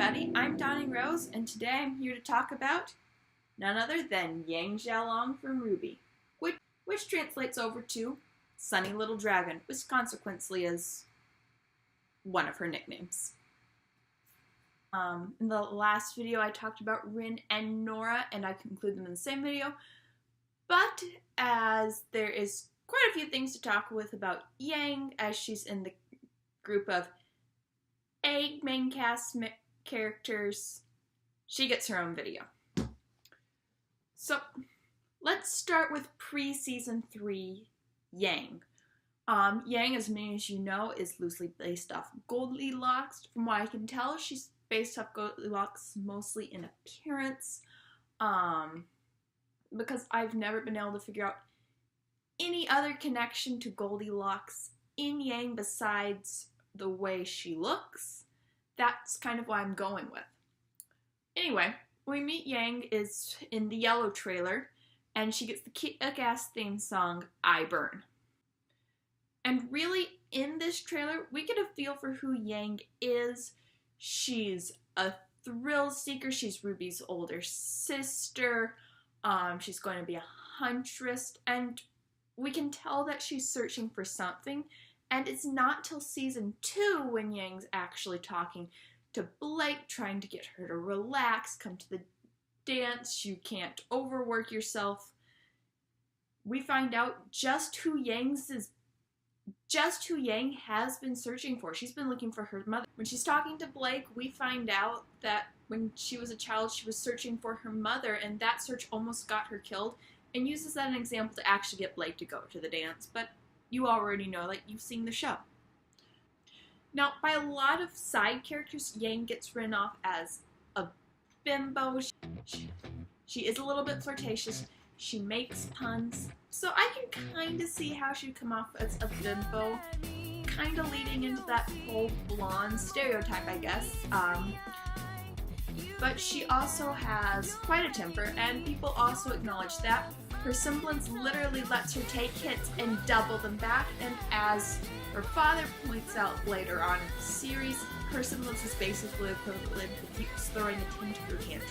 everybody, I'm Donnie Rose, and today I'm here to talk about none other than Yang Xiao from RWBY, which translates over to Sunny Little Dragon, which consequently is one of her nicknames. In the last video I talked about Rin and Nora, and I conclude them in the same video, but as there is quite a few things to talk with about Yang, as she's in the group of 8 main cast characters, she gets her own video. So let's start with pre-season 3 Yang. Yang, as many as you know, is loosely based off Goldilocks. From what I can tell, she's based off Goldilocks mostly in appearance, because I've never been able to figure out any other connection to Goldilocks in Yang besides the way she looks. That's kind of what I'm going with. Anyway, we meet Yang is in the yellow trailer, and she gets the kick-ass theme song, I Burn. And really, in this trailer, we get a feel for who Yang is. She's a thrill seeker. She's RWBY's older sister. She's going to be a huntress, and we can tell that she's searching for something. And it's not till season 2 when Yang's actually talking to Blake, trying to get her to relax, come to the dance, you can't overwork yourself. We find out just who Yang has been searching for. She's been looking for her mother. When she's talking to Blake, we find out that when she was a child, she was searching for her mother, and that search almost got her killed, and uses that as an example to actually get Blake to go to the dance. But you already know that you've seen the show. Now, by a lot of side characters, Yang gets written off as a bimbo. She is a little bit flirtatious. She makes puns. So I can kind of see how she'd come off as a bimbo, kind of leading into that whole blonde stereotype, I guess. But she also has quite a temper, and people also acknowledge that. Her semblance literally lets her take hits and double them back, and as her father points out later on in the series, her semblance is basically equivalent to keeps throwing a temper tantrum.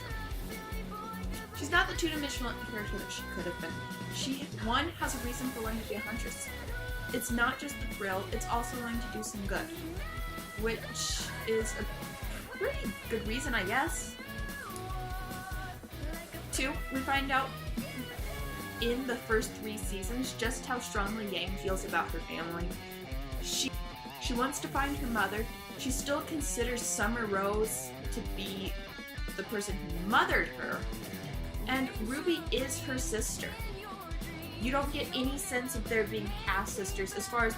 She's not the two-dimensional character that she could have been. She, one, has a reason for wanting to be a huntress. It's not just the thrill, it's also wanting to do some good, which is a pretty good reason, I guess. 2, we find out in the first 3 seasons just how strongly Yang feels about her family. She wants to find her mother. She still considers Summer Rose to be the person who mothered her, and RWBY is her sister. You don't get any sense of there being half-sisters. As far as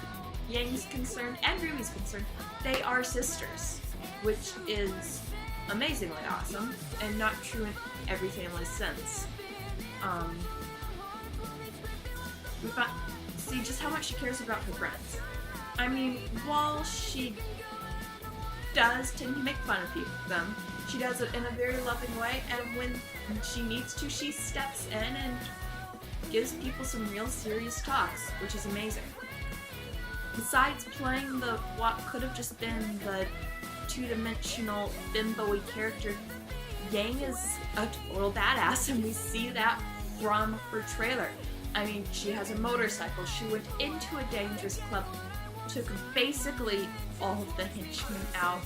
Yang's concerned and RWBY's concerned, they are sisters, which is amazingly awesome and not true in every family sense. We see just how much she cares about her friends. I mean, while she does tend to make fun of them, she does it in a very loving way, and when she needs to, she steps in and gives people some real serious talks, which is amazing. Besides playing the what could have just been the two-dimensional bimbo-y character, Yang is a total badass, and we see that from her trailer. I mean, she has a motorcycle, she went into a dangerous club, took basically all of the henchmen out,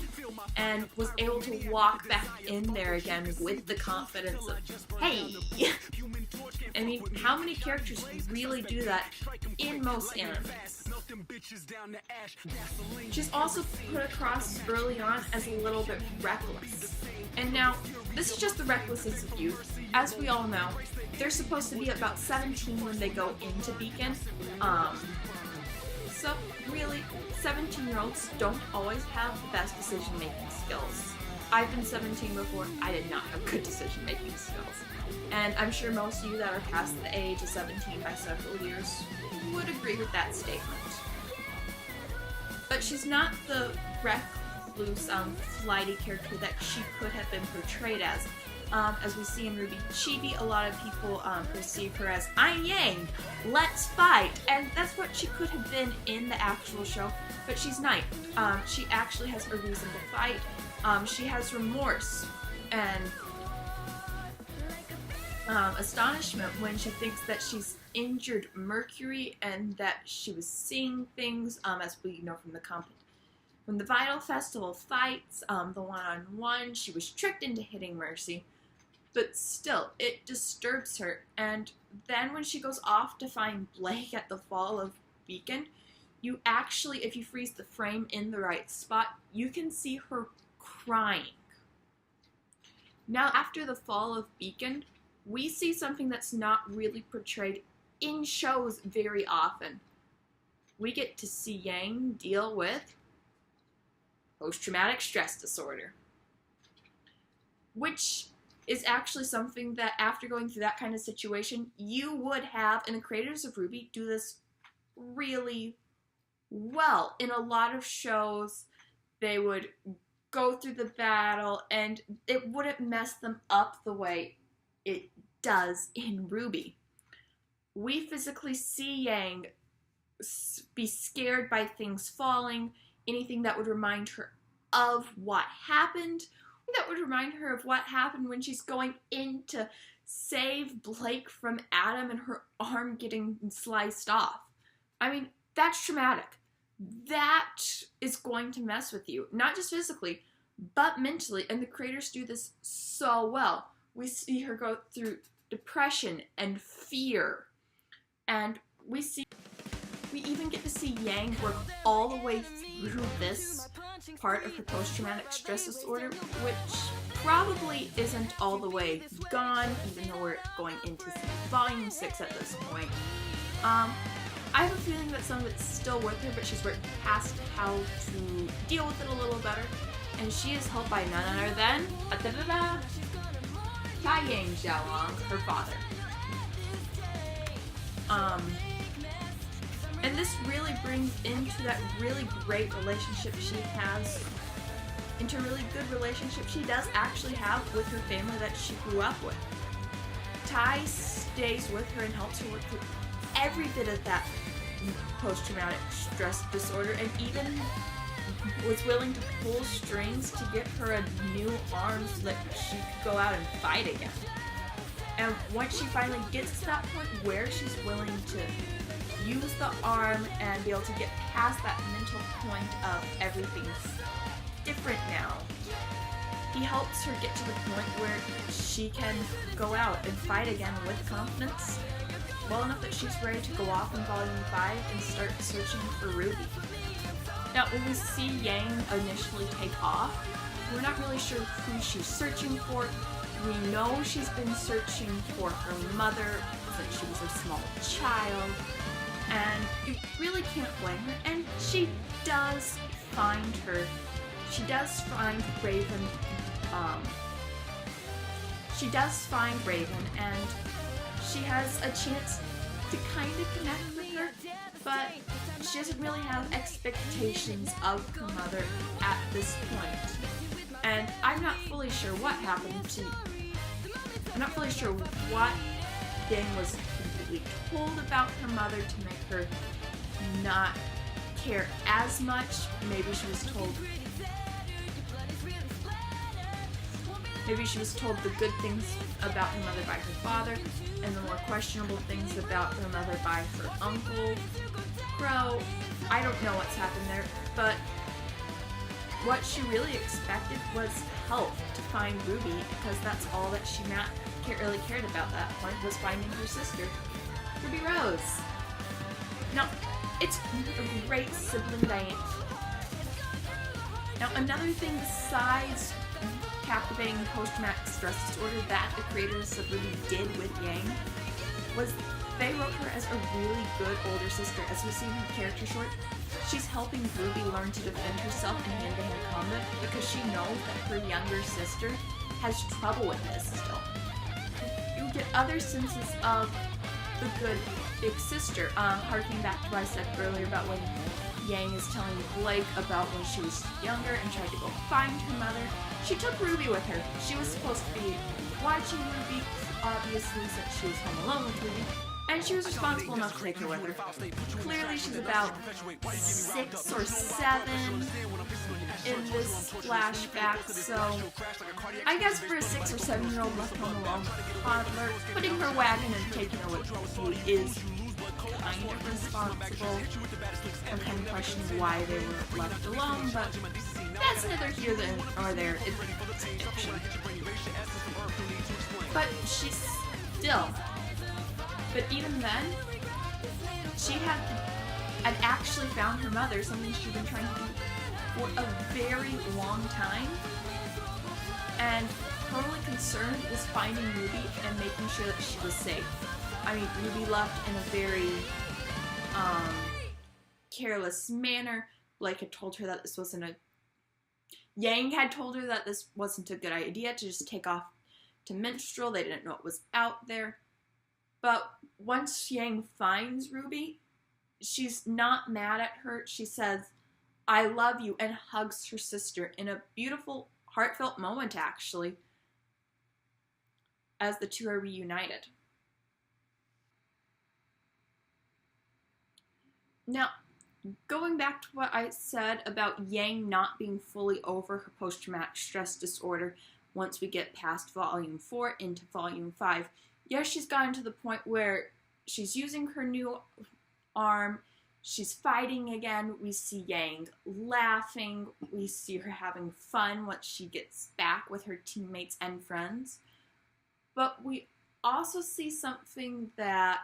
and was able to walk back in there again with the confidence of, hey! I mean, how many characters really do that in most animes? She's also put across early on as a little bit reckless. And now, this is just the recklessness of youth. As we all know, they're supposed to be about 17 when they go into Beacon. So really, 17-year-olds don't always have the best decision-making skills. I've been 17 before, I did not have good decision-making skills. And I'm sure most of you that are past the age of 17 by several years would agree with that statement. But she's not the recluse, flighty character that she could have been portrayed as. As we see in RWBY Chibi, a lot of people perceive her as, I'm Yang, let's fight! And that's what she could have been in the actual show, but she's not. She actually has a reason to fight, She has remorse and astonishment when she thinks that she's injured Mercury and that she was seeing things, as we know from the when the Vital Festival fights, the one-on-one, she was tricked into hitting Mercy, but still, it disturbs her. And then when she goes off to find Blake at the Fall of Beacon, you actually, if you freeze the frame in the right spot, you can see her crying. Now, after the Fall of Beacon, we see something that's not really portrayed in shows very often. We get to see Yang deal with post-traumatic stress disorder, which is actually something that after going through that kind of situation, you would have, and the creators of RWBY do this really well. In a lot of shows, they would go through the battle and it wouldn't mess them up the way it does in RWBY. We physically see Yang be scared by things falling, anything that would remind her of what happened, that would remind her of what happened when she's going in to save Blake from Adam and her arm getting sliced off. I mean, that's traumatic. That is going to mess with you, not just physically, but mentally, and the creators do this so well. We see her go through depression and fear, and we even get to see Yang work all the way through this part of her post-traumatic stress disorder, which probably isn't all the way gone, even though we're going into volume 6 at this point. I have a feeling that some of it's still with her, but she's worked past how to deal with it a little better, and she is helped by none other than Xiao, her father. And this really brings into that really great relationship she has, into a really good relationship she does actually have with her family that she grew up with. Tai stays with her and helps her work through every bit of that post-traumatic stress disorder, and even was willing to pull strings to get her a new arm so that she could go out and fight again. And once she finally gets to that point where she's willing to use the arm and be able to get past that mental point of everything's different now, he helps her get to the point where she can go out and fight again with confidence, well enough that she's ready to go off in Volume 5 and start searching for RWBY. Now, when we see Yang initially take off, we're not really sure who she's searching for. We know she's been searching for her mother since she was a small child, and you really can't blame her, and she does find her. She does find Raven, and she has a chance to kind of connect with her, but she doesn't really have expectations of her mother at this point. And I'm not fully sure what happened to... I'm not fully sure what Yang was completely told about her mother to make her not care as much. Maybe she was told the good things about her mother by her father, and the more questionable things about her mother by her uncle, Crow. I don't know what's happened there, but what she really expected was help to find RWBY, because that's all that she really cared about that point, was finding her sister, Ruby Rose. Now, it's a great sibling dynamic. Now, another thing besides captivating post-traumatic stress disorder that the creators of RWBY did with Yang was they wrote her as a really good older sister. As we see in her character short, she's helping RWBY learn to defend herself in hand-to-hand combat because she knows that her younger sister has trouble with this still. You get other senses of the good big sister, harking back to what I said earlier about when Yang is telling Blake about when she was younger and tried to go find her mother. She took RWBY with her. She was supposed to be watching RWBY, obviously, since she was home alone with RWBY, And she was responsible enough to take her with her. Clearly she's about 6 or 7 in this flashback, so I guess for a 6 or 7-year-old left home alone toddler, putting her wagon and taking her with her is kind of responsible. I'm kind of questioning why they were left alone, but that's neither here nor there. It's fiction. But she's still. But even then, she had actually found her mother, something she'd been trying to do for a very long time. And her only concern was finding Ruby and making sure that she was safe. I mean, Ruby left in a very careless manner. Blake had told her that this wasn't a... Yang had told her that this wasn't a good idea to just take off to Minstrel. They didn't know it was out there. But once Yang finds Ruby, she's not mad at her. She says, "I love you," and hugs her sister in a beautiful, heartfelt moment, actually, as the two are reunited. Now, going back to what I said about Yang not being fully over her post-traumatic stress disorder once we get past Volume 4 into Volume 5, yes, she's gotten to the point where she's using her new arm, she's fighting again, we see Yang laughing, we see her having fun once she gets back with her teammates and friends. But we also see something that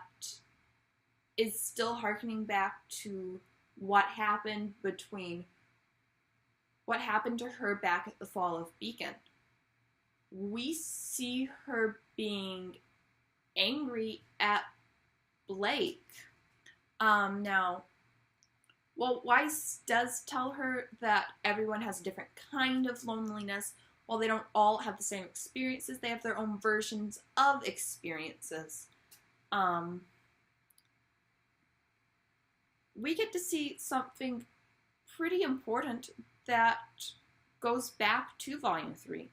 is still harkening back to what happened to her back at the Fall of Beacon. We see her being angry at Blake. Now, well, Weiss does tell her that everyone has a different kind of loneliness. While they don't all have the same experiences, they have their own versions of experiences. We get to see something pretty important that goes back to Volume 3.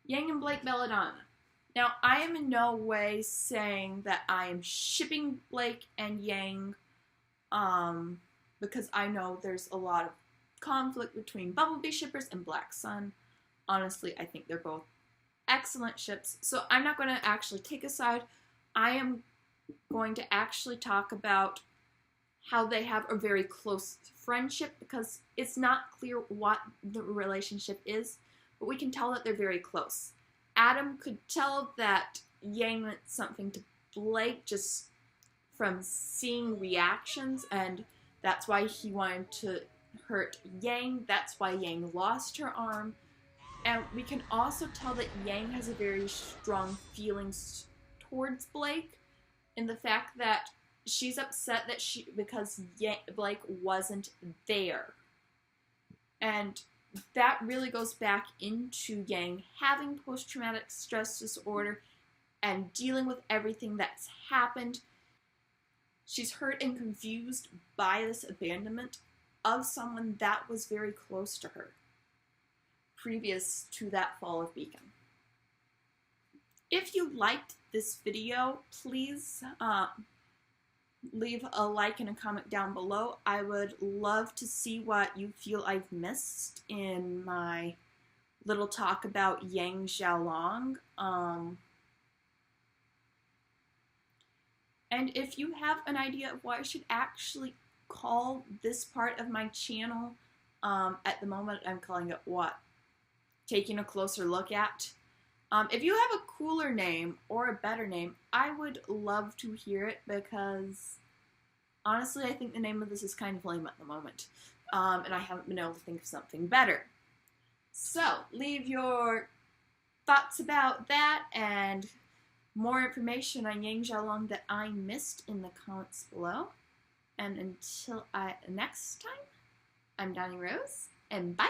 Yang and Blake Belladonna. Now, I am in no way saying that I am shipping Blake and Yang, because I know there's a lot of conflict between Bumblebee shippers and Black Sun. Honestly, I think they're both excellent ships, so I'm not going to actually take a side. I am going to actually talk about how they have a very close friendship, because it's not clear what the relationship is, but we can tell that they're very close. Adam could tell that Yang meant something to Blake just from seeing reactions, and that's why he wanted to hurt Yang. That's why Yang lost her arm. And we can also tell that Yang has a very strong feelings towards Blake, in the fact that she's upset that because Blake wasn't there. And that really goes back into Yang having post-traumatic stress disorder and dealing with everything that's happened. She's hurt and confused by this abandonment of someone that was very close to her previous to that Fall of Beacon. If you liked this video, please leave a like and a comment down below. I would love to see what you feel I've missed in my little talk about Yang Xiaolong. And if you have an idea of what I should actually call this part of my channel, at the moment I'm calling it what? Taking a closer look at. If you have a cooler name or a better name, I would love to hear it, because honestly I think the name of this is kind of lame at the moment, and I haven't been able to think of something better. So leave your thoughts about that and more information on Yang Xiaolong that I missed in the comments below. And until next time, I'm Donnie Rose, and bye!